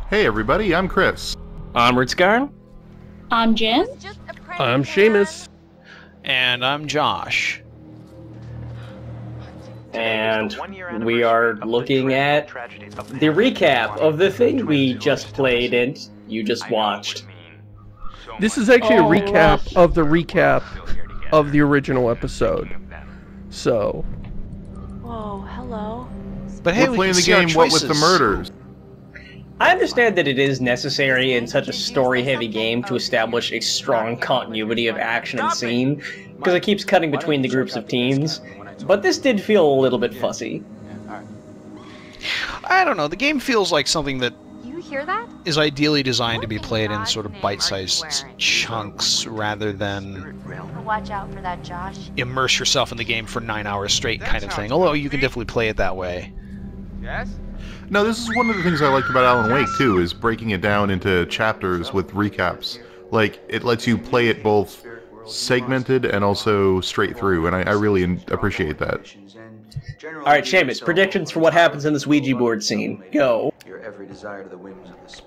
Hey everybody, I'm Chris. I'm Ritzgarn. I'm Jen. I'm Seamus. And I'm Josh. And we are looking at the recap of the thing we just played and you just watched. This is actually a recap of the recap of the original episode. So. Whoa, hello. But hey, we're playing the game What With the Murders. I understand that it is necessary in such a story-heavy game to establish a strong continuity of action and scene, because it keeps cutting between the groups of teams, but this did feel a little bit fuzzy. I don't know, the game feels like something that You hear that? is ideally designed to be played in sort of bite-sized chunks rather than Watch out for that, Josh. immerse yourself in the game for 9 hours straight kind of thing, although you can definitely play it that way. Yes? No, this is one of the things I liked about Alan Wake, too, is breaking it down into chapters with recaps. Like, it lets you play it both segmented and also straight through, and I really appreciate that. Alright, Seamus, predictions for what happens in this Ouija board scene. Go.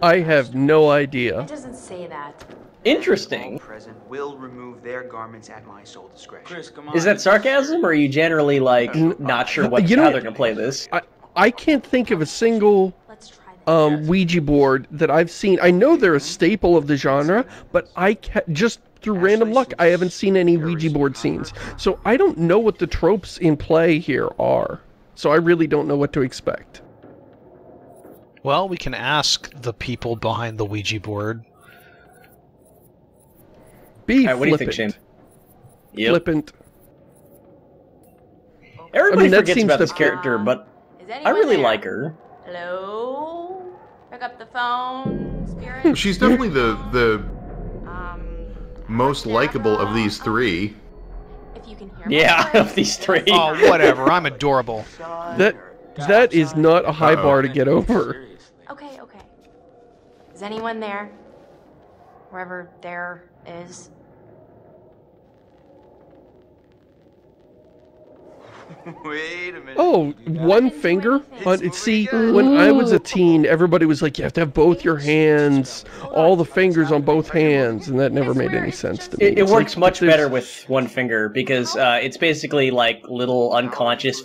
I have no idea. It doesn't say that. Interesting. Will remove their garments at my sole discretion. Is that sarcasm, or are you generally, like, not sure how they're gonna play this? I can't think of a single Let's try this. Ouija board that I've seen. I know they're a staple of the genre, but just through random luck, I haven't seen any Ouija board scenes. So I don't know what the tropes in play here are. So I really don't know what to expect. Well, we can ask the people behind the Ouija board. Be Alright, what do you think, flippant. Shane? Yep. Flippant. Everybody that forgets seems about to- this character, but Is I anyone really there? like her. Hello? Pick up the phone, spirit. She's definitely the Um, most likable of these three. if you can hear my Yeah, voice, of these three. Oh, whatever, I'm adorable. That is not a high bar to get over. Okay, okay. Is anyone there? Wherever there is. Wait a minute. Oh, one finger? See, when I was a teen, everybody was like, you have to have both your hands, all the fingers on both hands, and that never made any sense to me. It It's works like, much there's- better with one finger because it's basically like little unconscious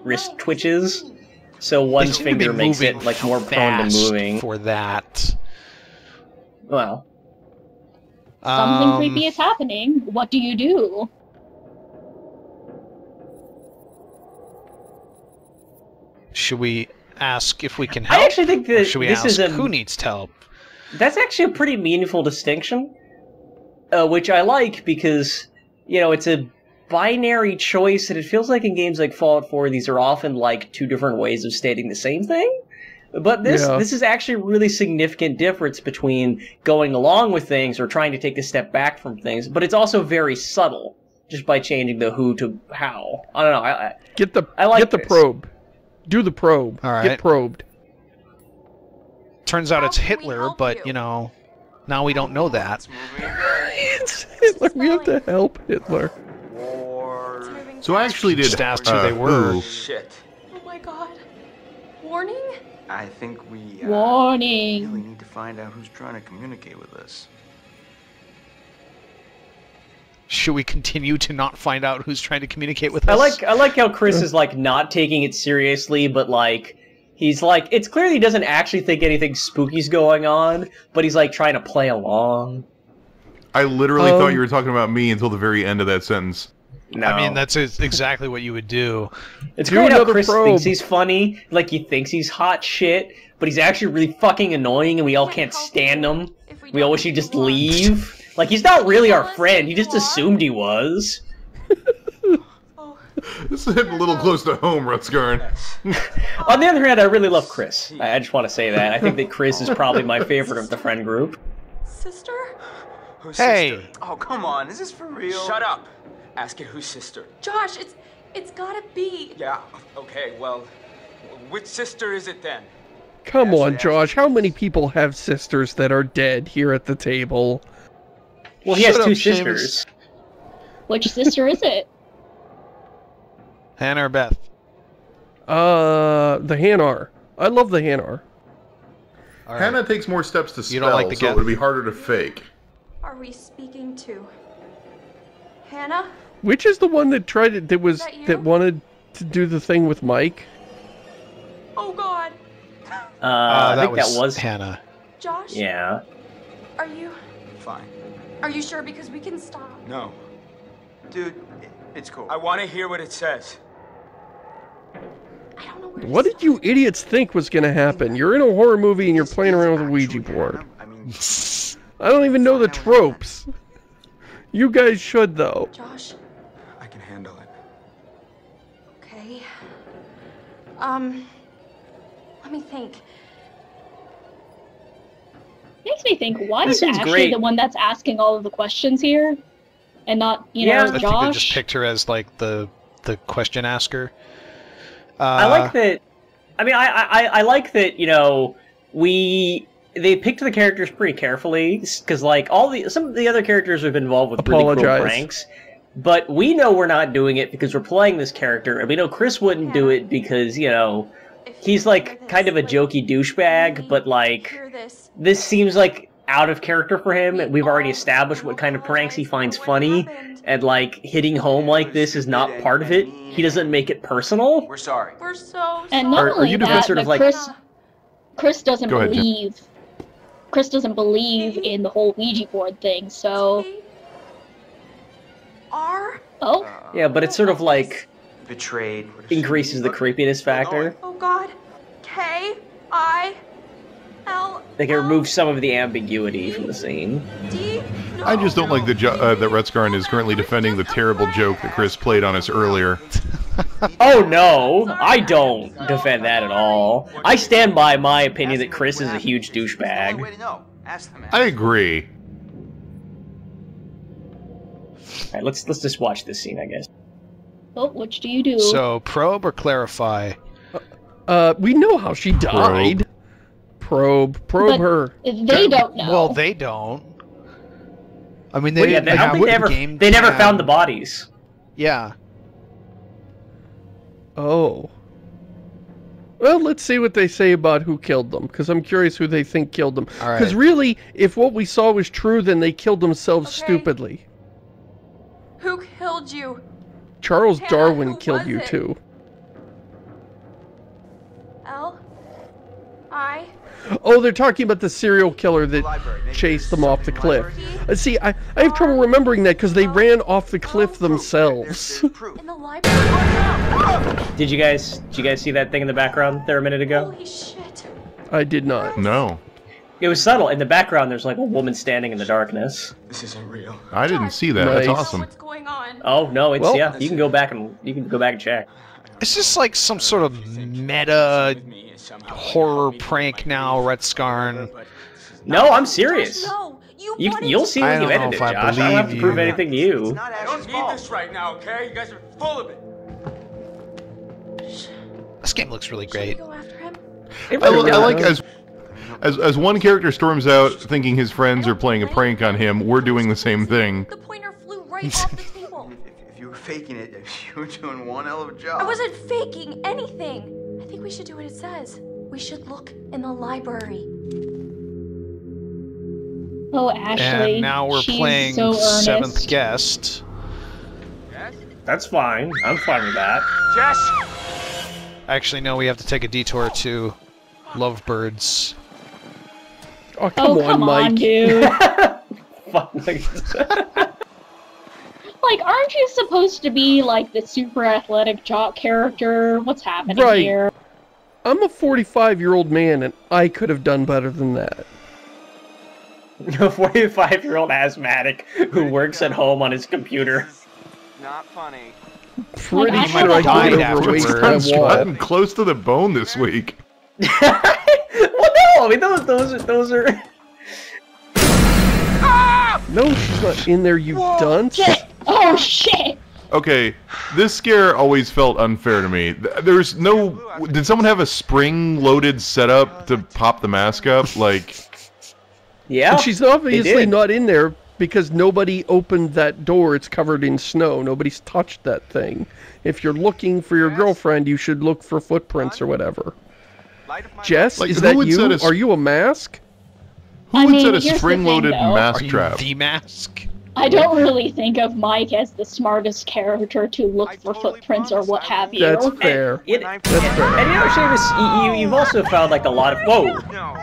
wrist twitches. So one They seem to be finger makes it moving like more prone to fast moving. for that. Well, Something creepy is happening. What do you do? Should we ask if we can help? I actually think Or that should we this ask is who needs help? that's actually a pretty meaningful distinction, which I like because it's a binary choice, and it feels like in games like Fallout 4, these are often like two different ways of stating the same thing. But this is actually a really significant difference between going along with things or trying to take a step back from things. But it's also very subtle, just by changing the who to how. I don't know. I like get the this. probe. Do the probe. All right. Get probed. Turns out it's How can we Hitler, help but, you? now we don't know that. It's Hitler. We have to help Hitler. It's moving So I fast. actually did Just asked who they were. who. Shit. Oh my god. Warning? I think we really Warning. need to find out who's trying to communicate with us. Should we continue to not find out who's trying to communicate with us? I like how Chris is like not taking it seriously, but like he's like it's clear he doesn't actually think anything spooky's going on, but he's like trying to play along. I literally thought you were talking about me until the very end of that sentence. No. I mean, that's exactly what you would do. It's Do great how another Chris probe. thinks he's funny, like he thinks he's hot shit, but he's actually really fucking annoying, and we all can't stand him. We all wish he'd just leave. Like he's not really our friend. He just assumed he was. This is hitting a little close to home, Rutsgarn. On the other hand, I really love Chris. I just want to say that. I think that Chris is probably my favorite of the friend group. Sister? Who's Hey! sister? Oh, come on. Is this for real? Shut up. Ask it who's sister. Josh, it's gotta be. Yeah, okay, well, which sister is it then? Come Actually, on, Josh. How many people have sisters that are dead here at the table? Well, he has Shut two up, Seamus. sisters. Which sister is it? Hannah or Beth? The Hanar. I love the Hanar. All right. Hannah takes more steps to spell, You don't like the so it guess? would be harder to fake. Are we speaking to Hannah? Which is the one that tried it? that you? That wanted to do the thing with Mike? Oh God, I think that was Hannah. Josh. Yeah. Are you? Fine. Are you sure? Because we can stop. No. Dude, it's cool. I want to hear what it says. I don't know where. What did you idiots think was going to happen? You're in a horror movie and you're playing around with a Ouija board. I mean, I don't even know the tropes. You guys should, though. Josh. I can handle it. Okay. Let me think. Makes me think, why This is seems Ashley great. the one that's asking all of the questions here? And not, you Yeah. know, I think they Josh? just picked her as like the question asker. I like that. I mean, I like that. You know, they picked the characters pretty carefully because, like, some of the other characters have been involved with really Apologize. cool pranks, but we know we're not doing it because we're playing this character, and we know Chris wouldn't do it because, you know, he's like kind of a jokey douchebag, but like this seems like out of character for him, and we've already established what kind of pranks he finds funny, and like hitting home like this is not part of it. He doesn't make it personal. We're sorry. We're so sorry. And not Are only you that, sort of but like- Chris doesn't Go ahead, Jen. believe. Chris doesn't believe in the whole Ouija board thing, so... R. Oh, Yeah, but it's sort of like Betrayed. increases the creepiness factor. Oh God. K. I. L. They can remove some of the ambiguity from the scene. D. No. I just don't like that Retskarn is currently defending the terrible joke that Chris played on us earlier. Oh no, I don't defend that at all. I stand by my opinion that Chris is a huge douchebag. Way to know. Ask the man. I agree. Alright, let's just watch this scene, I guess. oh, which do you do? So probe or clarify? We know how she died. Probe But her. they don't know. Well, they don't. I mean, they Well, yeah, I don't think they never found the bodies. Yeah. Oh. Well, let's see what they say about who killed them, because I'm curious who they think killed them. All right. Because really, if what we saw was true, then they killed themselves Okay. stupidly. Who killed you? Charles Hannah, Darwin who killed was you it? too. L. I. Oh, they're talking about the serial killer that Library. Maybe chased there's them off the something cliff. library. See, I have trouble remembering that because they ran off the cliff themselves. There's proof. In the library. Did you guys see that thing in the background there a minute ago? Holy shit. I did not. No, It was subtle. In the background, there's like a woman standing in the darkness. This isn't real. I didn't see that. That's Nice. awesome. What's going on? Oh no, it's Well- yeah. You can go back and check. Is this like some sort of meta horror prank now, Retskarn? No, I'm serious. No. Wanted You'll to- see I when you don't know edit it, if I Josh. I don't have to believe prove you. anything to you. It's not I don't Ashley's need fault. this right now, okay? You guys are full of it. This game looks really Should we great. go after him? It I, really I like does. as one character storms out thinking his friends are playing a prank on him, we're doing the same thing. The pointer flew right off the table. If you were faking it, you were doing one hell of a job. I wasn't faking anything. I think we should do what it says. We should look in the library. Oh, Ashley. And now we're she's playing so earnest. Seventh Guest. That's fine. I'm fine with that. Jess! Actually, no, we have to take a detour to Lovebirds. Oh, Oh, come on, Mike. dude. Fuck, like- Like, aren't you supposed to be, like, the super athletic jock character? What's happening Right. here? I'm a 45-year-old man, and I could have done better than that. A 45-year-old asthmatic who works at home on his computer. Not funny. Pretty I sure I died could afterwards. overweight I'm that wall. gotten close to the bone this week. Well, no, I mean those are. No, she's not in there, you dunce. Shit! Oh, shit! Okay, this scare always felt unfair to me. There's no... Did someone have a spring-loaded setup to pop the mask up? Like... Yeah. And she's obviously did. not in there because nobody opened that door. It's covered in snow. Nobody's touched that thing. If you're looking for your girlfriend, you should look for footprints or whatever. Jess, Like, is who that would you? set a- Are you a mask? Who I would mean, set a here's the thing, spring-loaded though. mask Are you trap? the mask? I don't really think of Mike as the smartest character to look for footprints or what have you. That's fair. It- That's fair. And you know, Seamus, you've also found like a lot of whoa. No.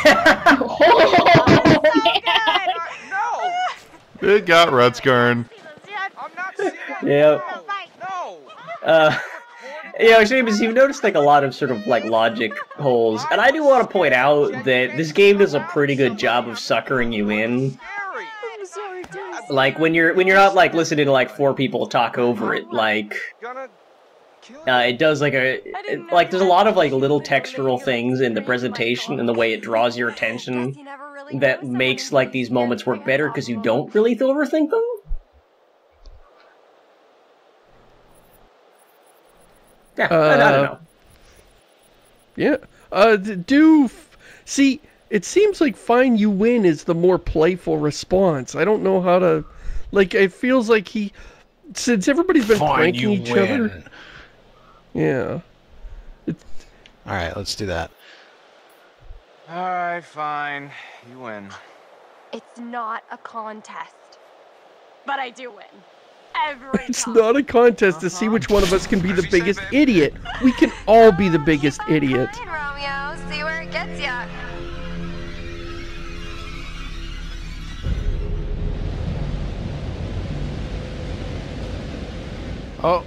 Oh, man. No. It got Rutskarn. I'm not seeing it. Yeah. No. You know, Seamus, you've noticed like a lot of sort of like logic holes, and I do want to point out that this game does a pretty good job of suckering you in. Like when you're not like listening to like four people talk over it, like it does like like there's a lot of like little textural things in the presentation and the way it draws your attention that makes like these moments work better because you don't really overthink them. Yeah, I don't know. Yeah. See, it seems like fine you win is the more playful response. I don't know how to... Like, it feels like since everybody's been Fine, pranking you each win. other... Yeah. Alright, let's do that. Alright, fine. You win. It's not a contest. But I do win. Every It's time. not a contest to see which one of us can be the biggest idiot. We can all be the biggest idiot. Fine, Romeo. See where it gets ya. Oh.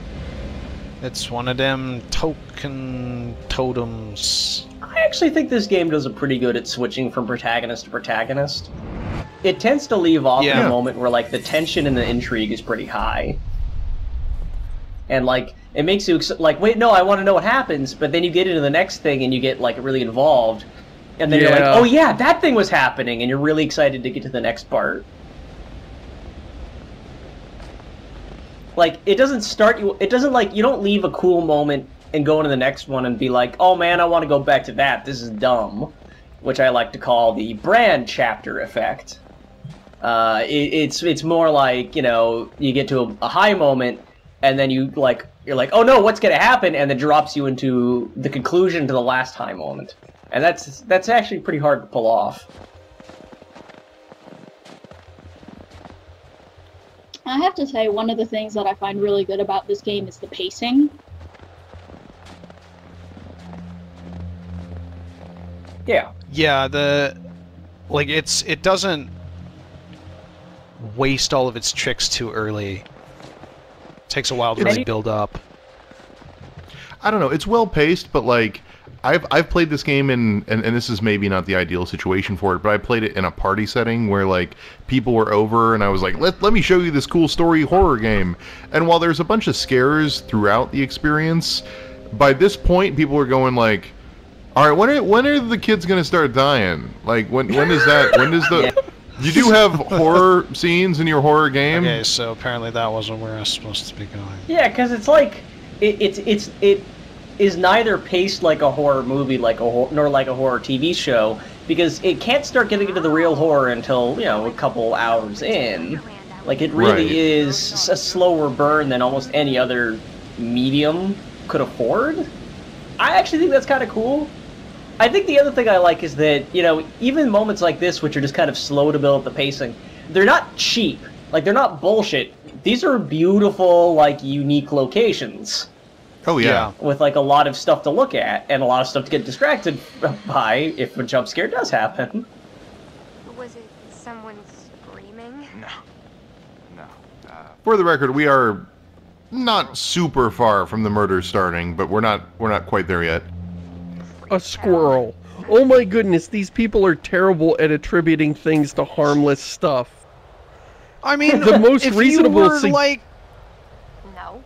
It's one of them totems. I actually think this game does a pretty good at switching from protagonist to protagonist. It tends to leave off in Yeah. a moment where like the tension and the intrigue is pretty high. And like it makes you like, wait, no, I want to know what happens, but then you get into the next thing and you get like really involved. And then you're like, Yeah. oh yeah, that thing was happening, and you're really excited to get to the next part. Like, it doesn't start you, it doesn't like, you don't leave a cool moment and go into the next one and be like, oh man, I want to go back to that, this is dumb. Which I like to call the brand chapter effect. It's more like, you know, you get to a high moment, and then you're like, oh no, what's gonna happen? And then drops you into the conclusion to the last high moment. And that's actually pretty hard to pull off. I have to say, one of the things that I find really good about this game is the pacing. Yeah. Yeah, it doesn't waste all of its tricks too early. It takes a while to really build up. I don't know. It's well paced, but like I've played this game and this is maybe not the ideal situation for it, but I played it in a party setting where like people were over and I was like, let me show you this cool story horror game. And while there's a bunch of scares throughout the experience, by this point people were going like, all right, when are the kids gonna start dying? Like when is that? When is the? You do have horror scenes in your horror game. Okay, so apparently that wasn't where I was supposed to be going. Yeah, because it's like it is neither paced like a horror movie, nor like a horror TV show, because it can't start getting into the real horror until, you know, a couple hours in. Like it really Right. is a slower burn than almost any other medium could afford. I actually think that's kind of cool. I think the other thing I like is that, you know, even moments like this, which are just kind of slow to build up the pacing, they're not cheap. Like, they're not bullshit. These are beautiful, like, unique locations. Oh yeah. With, like, a lot of stuff to look at, and a lot of stuff to get distracted by if a jump scare does happen. Was it someone screaming? No. For the record, we are not super far from the murder starting, but we're not quite there yet. A squirrel. Oh my goodness, these people are terrible at attributing things to harmless stuff. I mean, The most if reasonable you were thing- No.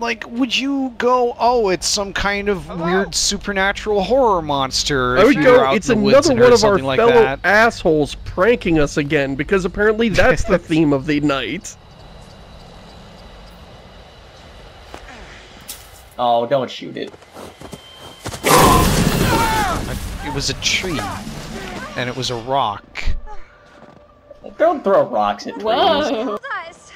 like, would you go, oh, it's some kind of weird supernatural horror monster? I if would you were go, out it's in the woods another and one heard of our something like fellow that. assholes pranking us again, because apparently that's the theme of the night. Oh, don't shoot it. It was a tree, and it was a rock. Don't throw rocks at trees. Whoa! Us.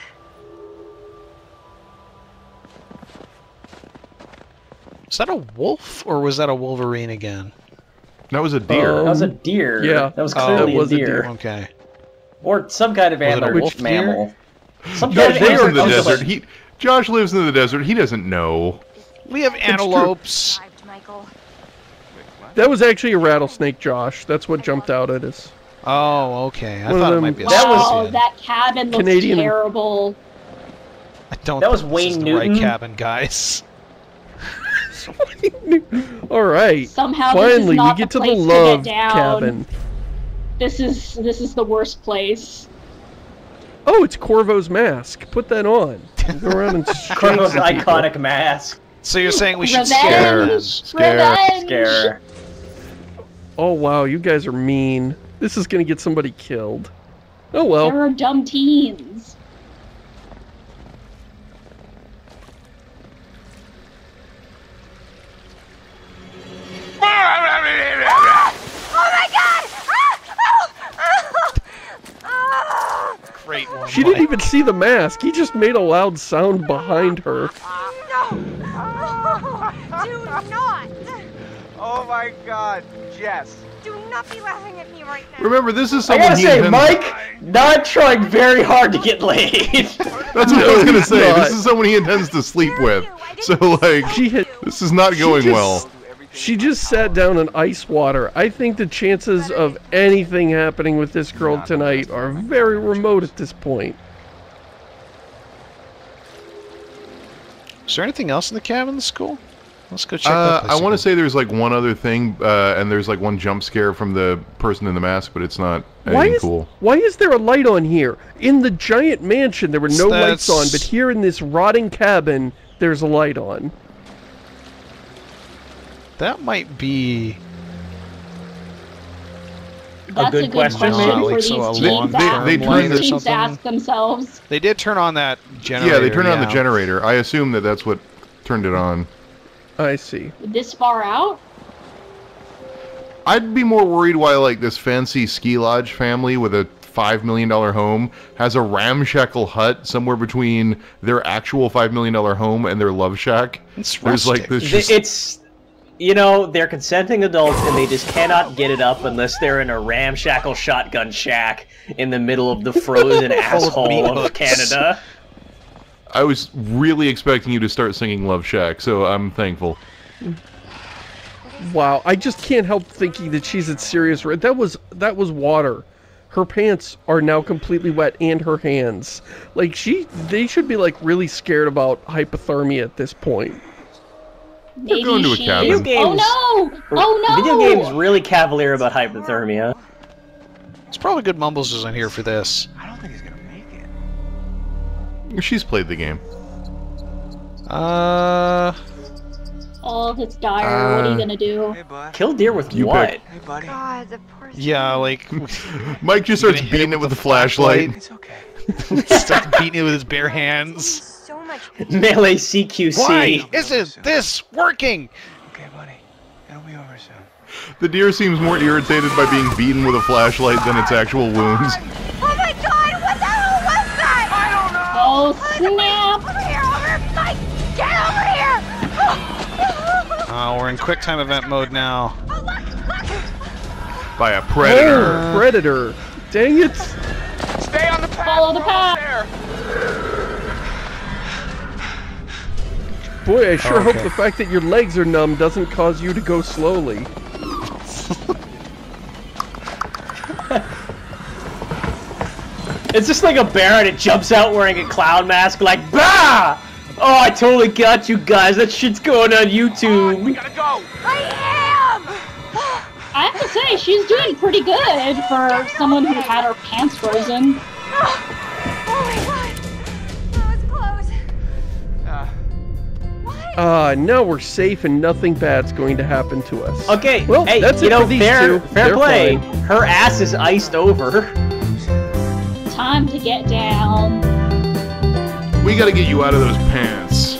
Was that a wolf, or was that a Wolverine again? That was a deer. That was a deer. Yeah. That was clearly that was a deer. Okay. Or some kind of Was it a animal. wolf deer? Mammal. Some No, kind of they are in the animal. desert. Josh lives in the desert. He doesn't know. We have antelopes. Michael. That was actually a rattlesnake, Josh. That's what jumped out at us. Oh, okay. I One of thought it them- might be a Wow, scorpion. that cabin looks Canadian- terrible. I don't That was think Wayne this is the Newton. right cabin, guys. All right. Somehow this is Finally, we not get the to the place love to get down. cabin. This is the worst place. Oh, it's Corvo's mask. Put that on. Go around and Corvo's shake people. iconic mask. So you're saying we should Revenge! scare them? Revenge! Scare. Oh wow, you guys are mean. This is gonna get somebody killed. Oh well. There are dumb teens. Oh my god! Great one. She didn't even see the mask. He just made a loud sound behind her. No! Do not! Oh my god, Jess. Do not be laughing at me right now. Remember, this is I someone gotta he say, intends- Mike, not trying very hard to get laid. That's what I was gonna say. not. This is someone he intends to sleep with. So like, She had. this is not going well. She just sat down in ice water. I think the chances of anything happening with this girl tonight are very remote at this point. Is there anything else in the cabin that's cool? Let's go check that place I want to again. say there's like one other thing, and there's like one jump scare from the person in the mask, but it's not anything cool. Why is there a light on here? In the giant mansion, there were no lights on, but That's- here in this rotting cabin, there's a light on. That might be... That's good a good question, question, maybe. for Like, these so a teens. long-term They light turned or the- Teens to something? ask themselves. They did turn on that generator. Yeah, they turned on the yeah. generator. I assume that that's what turned it on. I see. This far out? I'd be more worried why like this fancy ski lodge family with a $5 million home has a ramshackle hut somewhere between their actual $5 million home and their love shack. It's There's like rustic. this just... It's, you know, they're consenting adults and they just cannot get it up unless they're in a ramshackle shotgun shack in the middle of the frozen asshole of Canada. I was really expecting you to start singing Love Shack, so I'm thankful. Wow, I just can't help thinking that she's at serious risk. That was water. Her pants are now completely wet, and her hands. Like they should be like really scared about hypothermia at this point. Maybe going to a she cabin. is- Video games- Oh no! Oh no! Video games really cavalier about hypothermia. It's probably good Mumbles isn't here for this. I don't think he's gonna make it. She's played the game. Oh, it's dire. What are you gonna do? Hey, bud. Kill deer with You what? pick. Hey, buddy. God, the poor Yeah, like... Mike just starts beating it with a flashlight. It's okay. Starts beating it with his bare hands. so much. Melee CQC. Why isn't this working? Okay, buddy. It'll be over soon. The deer seems more irritated by being beaten with a flashlight than its actual wounds. Oh my god, what the hell was that? I don't know. Oh snap! Over here, Mike! Get over here! We're in quick time event mode now. Oh, look! By a predator. Oh, predator! Dang it! Stay on the path. Follow the we're almost path. there. Boy, I sure hope Okay. the fact that your legs are numb doesn't cause you to go slowly. It's just like a bear and it jumps out wearing a clown mask like, bah! Oh, I totally got you guys. That shit's going on YouTube. We gotta go. I am! I have to say, she's doing pretty good for someone who had her pants frozen. Oh my god! That was close. Now we're safe and nothing bad's going to happen to us. Okay, Well, hey, that's you it know, for these fair two. fair They're play. fine. Her ass is iced over. Time to get down. We gotta get you out of those pants.